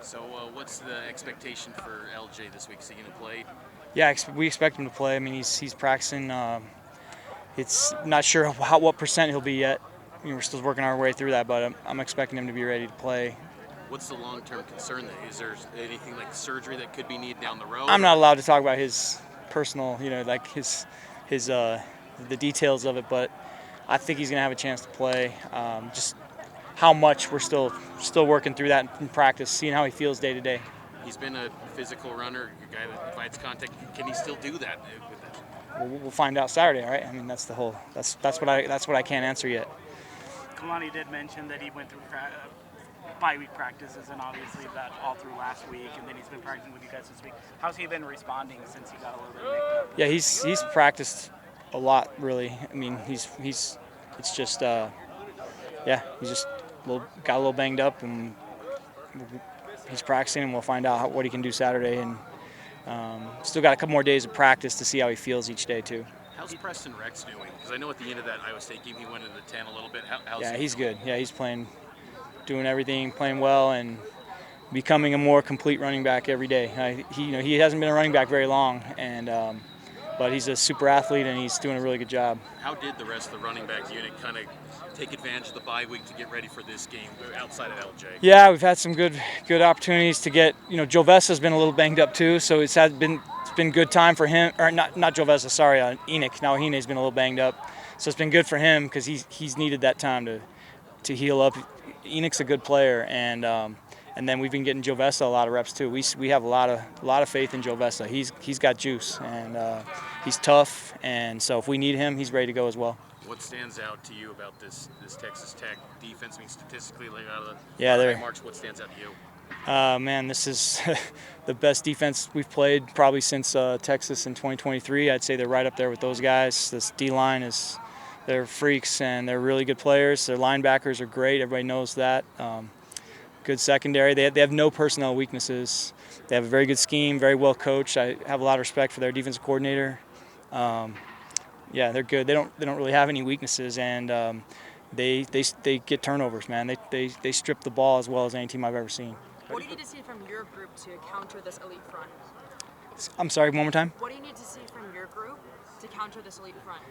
So what's the expectation for LJ this week? Is he going to play? Yeah, we expect him to play. I mean, he's practicing. It's not sure what percent he'll be yet. We're still working our way through that, but I'm expecting him to be ready to play. What's the long-term concern? Is there anything like surgery that could be needed down the road? I'm not allowed to talk about his personal, like his the details of it, but I think he's going to have a chance to play. Just how much we're still working through that in practice, seeing how he feels day to day. He's been a physical runner, a guy that fights contact. Can he still do that? We'll find out Saturday, right? I mean, that's what I can't answer yet. Kalani did mention that he went through bye-week practices, and obviously that all through last week, and then he's been practicing with you guys this week. How's he been responding since he got a little bit nicked up? Yeah, he's practiced a lot, really. I mean, it's just he's just got a little banged up, and he's practicing, and we'll find out what he can do Saturday. And still got a couple more days of practice to see how he feels each day too. How's Preston Rex doing? Because I know at the end of that Iowa State game he went into the 10 a little bit. He's good. Yeah, he's doing everything, playing well, and becoming a more complete running back every day. He hasn't been a running back very long, and but he's a super athlete, and he's doing a really good job. How did the rest of the running back unit kind of take advantage of the bye week to get ready for this game outside of LJ? Yeah, we've had some good opportunities to get. Joe Vessa's been a little banged up too, so it's been good time for him. Or not Joe Vessa, sorry, Enoch. Now Hene's been a little banged up, so it's been good for him because he's needed that time to heal up. Enoch's a good player, and then we've been getting Joe Vessa a lot of reps too. We have a lot of faith in Joe Vessa. He's got juice, and he's tough, and so if we need him, he's ready to go as well. What stands out to you about this Texas Tech defense? I mean, statistically, like out of the they're marks, what stands out to you? Man, this is the best defense we've played probably since Texas in 2023. I'd say they're right up there with those guys. This D-line they're freaks, and they're really good players. Their linebackers are great. Everybody knows that. Good secondary. They have no personnel weaknesses. They have a very good scheme, very well coached. I have a lot of respect for their defensive coordinator. They're good. They don't really have any weaknesses, and they get turnovers, man. They strip the ball as well as any team I've ever seen. What do you need to see from your group to counter this elite front? I'm sorry, one more time? What do you need to see from your group to counter this elite front?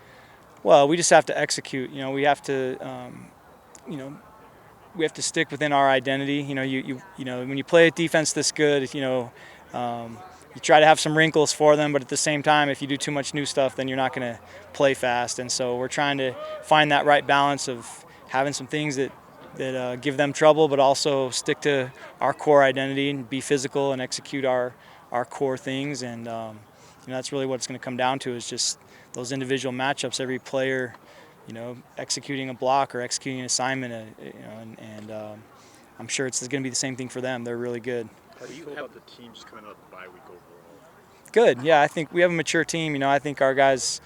Well, we just have to execute. We have to, we have to stick within our identity. When you play a defense this good, you try to have some wrinkles for them, but at the same time, if you do too much new stuff, then you're not going to play fast. And so we're trying to find that right balance of having some things that give them trouble, but also stick to our core identity and be physical and execute our core things. And that's really what it's going to come down to, is just those individual matchups. Every player, executing a block or executing an assignment, and I'm sure it's going to be the same thing for them. They're really good. How do you feel about the team just coming out of the bye week overall? Good. Yeah, I think we have a mature team. I think our guys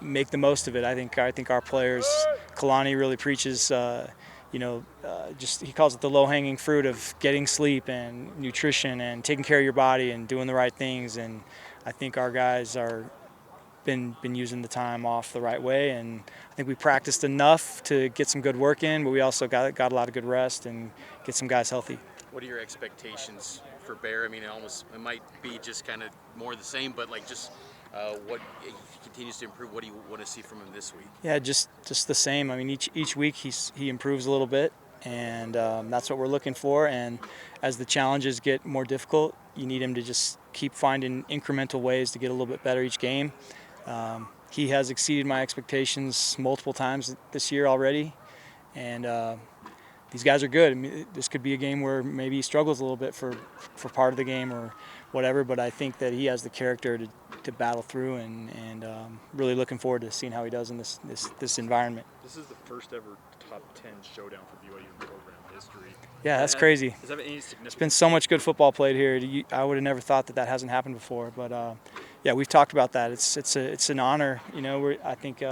make the most of it. I think our players. Kalani really preaches. Just he calls it the low-hanging fruit of getting sleep and nutrition and taking care of your body and doing the right things. And I think our guys are been using the time off the right way. And I think we practiced enough to get some good work in, but we also got a lot of good rest and get some guys healthy. What are your expectations for Bear? I mean, it might be just kind of more the same, but like just what he continues to improve. What do you want to see from him this week? Yeah, just the same. I mean, each week he improves a little bit, and that's what we're looking for. And as the challenges get more difficult, you need him to just keep finding incremental ways to get a little bit better each game. He has exceeded my expectations multiple times this year already, and these guys are good. I mean, this could be a game where maybe he struggles a little bit for part of the game or whatever, but I think that he has the character to battle through, and really looking forward to seeing how he does in this environment. This is the first ever top 10 showdown for BYU in program history. Yeah, that's crazy. Does that have any significance? It's been so much good football played here. I would have never thought that hasn't happened before, but yeah, we've talked about that. It's an honor. I think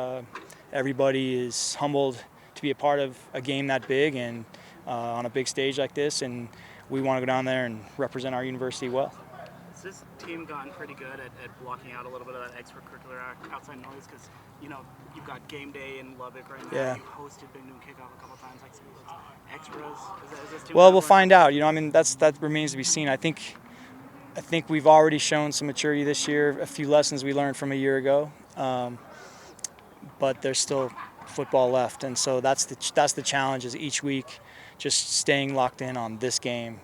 everybody is humbled to be a part of a game that big and on a big stage like this, and we want to go down there and represent our university well. Has this team gotten pretty good at blocking out a little bit of that extracurricular outside noise? Because, you know, you've got game day in Lubbock right now. Yeah. You've hosted Big Noon Kickoff a couple times. Like some of those extras. Is this team Well, kinda we'll going- find out. You know, I mean, that remains to be seen. I think we've already shown some maturity this year. A few lessons we learned from a year ago, but there's still football left, and so that's the challenge. Is each week just staying locked in on this game,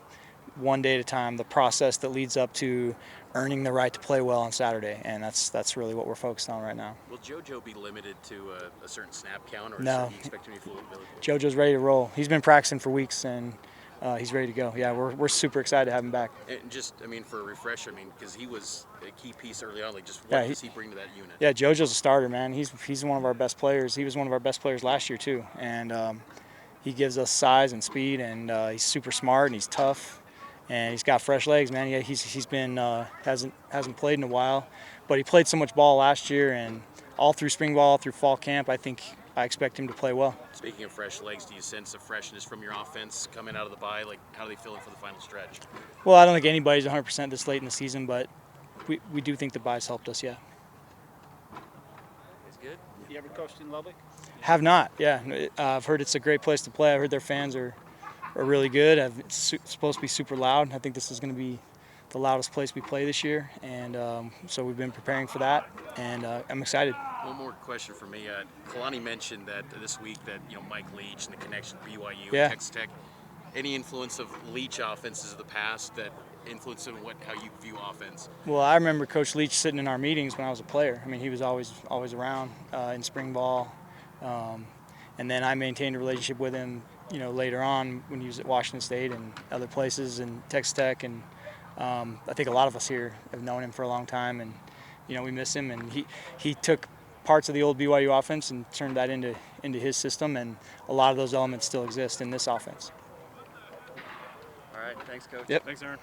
one day at a time. The process that leads up to earning the right to play well on Saturday, and that's really what we're focused on right now. Will Jojo be limited to a certain snap count, or No. do you expect him to be fully available? Jojo's ready to roll. He's been practicing for weeks, and he's ready to go. Yeah, we're super excited to have him back. And just, I mean, for a refresher, I mean, because he was a key piece early on. Like, just what Yeah, does he bring to that unit? Yeah, Jojo's a starter, man. He's one of our best players. He was one of our best players last year too, and he gives us size and speed, and he's super smart and he's tough, and he's got fresh legs, man. Yeah, he's been hasn't played in a while, but he played so much ball last year, and all through spring ball, all through fall camp. I expect him to play well. Speaking of fresh legs, do you sense a freshness from your offense coming out of the bye? Like, how are they feeling for the final stretch? Well, I don't think anybody's 100% this late in the season, but we do think the bye's helped us. Yeah. It's good. You ever coached in Lubbock? Have not. Yeah, I've heard it's a great place to play. I heard their fans are really good. It's supposed to be super loud. I think this is going to be the loudest place we play this year, and so we've been preparing for that, and I'm excited. One more question for me. Kalani mentioned that this week that, you know, Mike Leach and the connection to BYU Yeah. and Texas Tech. Any influence of Leach offenses of the past that influence in how you view offense? Well, I remember Coach Leach sitting in our meetings when I was a player. I mean, he was always around in spring ball, and then I maintained a relationship with him, you know, later on when he was at Washington State and other places and Texas Tech, and I think a lot of us here have known him for a long time, and you know, we miss him, and he took parts of the old BYU offense and turned that into his system, and a lot of those elements still exist in this offense. All right. Thanks, Coach. Yep. Thanks, Aaron.